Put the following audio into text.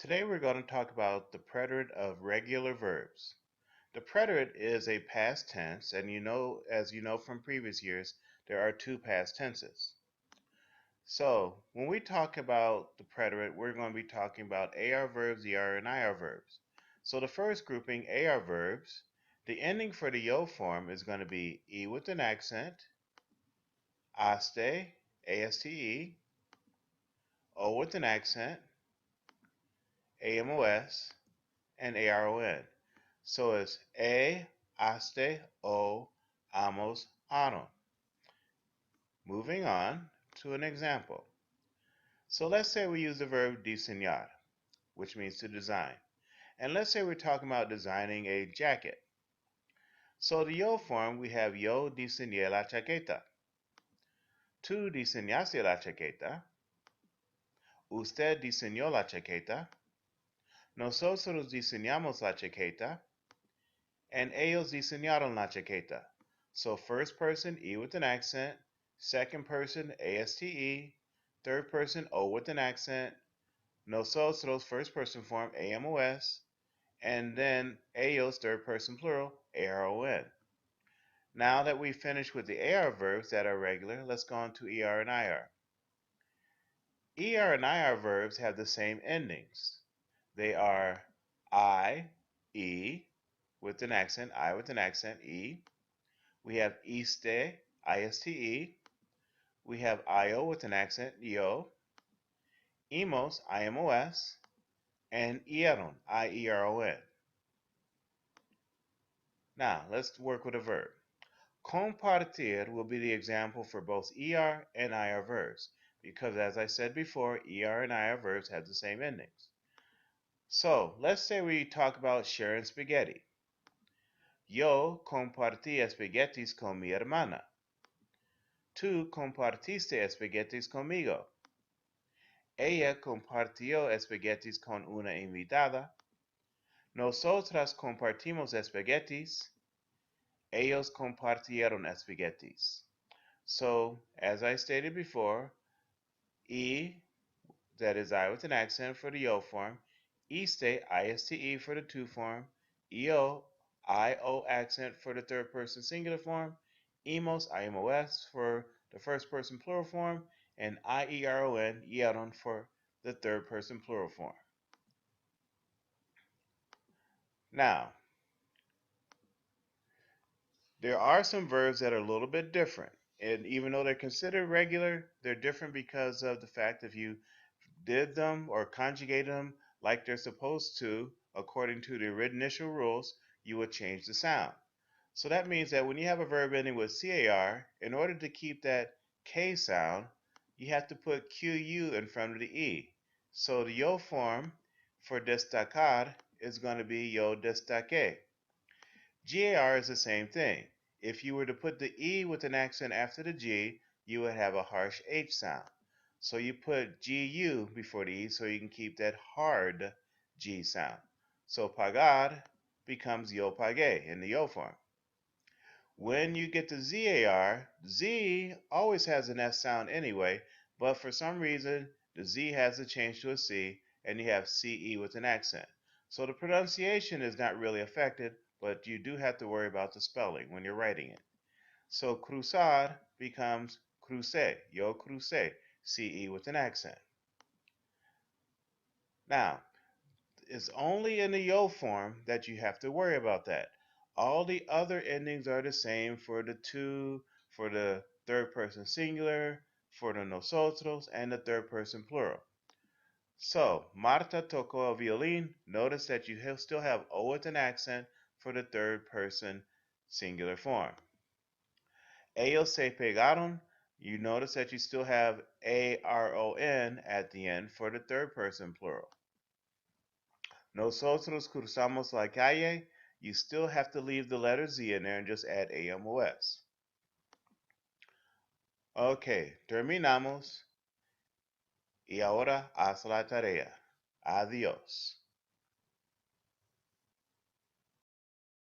Today we're going to talk about the preterit of regular verbs. The preterit is a past tense, and as you know from previous years, there are two past tenses. So when we talk about the preterit, we're going to be talking about AR verbs, ER, and IR verbs. So the first grouping, AR verbs, the ending for the yo form is going to be E with an accent, aste, A-S-T-E, O with an accent, A-M-O-S, and A-R-O-N. So it's aste, o, amos, ano. Moving on to an example. So let's say we use the verb diseñar, which means to design. And let's say we're talking about designing a jacket. So the yo form, we have yo diseñé la chaqueta. Tú diseñaste la chaqueta. Usted diseñó la chaqueta. Nosotros diseñamos la chaqueta. And ellos diseñaron la chaqueta. So first person, E with an accent. Second person, A-S-T-E. Third person, O with an accent. Nosotros, first person form, A-M-O-S. And then ellos, third person plural, A-R-O-N. Now that we've finished with the AR verbs that are regular, let's go on to ER and IR. ER and IR verbs have the same endings. They are I, E, with an accent, I with an accent, E. We have iste, I-S-T-E. We have io with an accent, yo. Imos, I-M-O-S. And ieron, I-E-R-O-N. Now, let's work with a verb. Compartir will be the example for both ER and IR verbs, because as I said before, ER and IR verbs have the same endings. So, let's say we talk about sharing spaghetti. Yo compartí espaguetis con mi hermana. Tú compartiste espaguetis conmigo. Ella compartió espaguetis con una invitada. Nosotras compartimos espaguetis. Ellos compartieron espaguetis. So, as I stated before, E, that is I with an accent for the yo form, iste, I-S-T-E for the to form, io, I-O accent for the third person singular form, imos, I-M-O-S for the first person plural form, and I-E-R-O-N, ieron for the third person plural form. Now, there are some verbs that are a little bit different. And even though they're considered regular, they're different because of the fact if you did them or conjugated them like they're supposed to, according to the initial rules, you would change the sound. So that means that when you have a verb ending with CAR, in order to keep that K sound, you have to put QU in front of the E. So the yo form for destacar is going to be yo destaqué. GAR is the same thing. If you were to put the E with an accent after the G, you would have a harsh H sound. So you put GU before the E so you can keep that hard G sound. So pagar becomes yo pagué in the yo form. When you get to ZAR, Z always has an S sound anyway, but for some reason the Z has to change to a C and you have CE with an accent. So the pronunciation is not really affected, but you do have to worry about the spelling when you're writing it. So cruzar becomes crucé, yo crucé, CE with an accent. Now, it's only in the yo form that you have to worry about that. All the other endings are the same for the to, for the third person singular, for the nosotros, and the third person plural. So, Marta tocó el violín. Notice that you still have O with an accent for the third person singular form. Ellos se pegaron. You notice that you still have A-R-O-N at the end for the third person plural. Nosotros cruzamos la calle. You still have to leave the letter Z in there and just add A-M-O-S. Ok, terminamos. Y ahora haz la tarea. Adiós.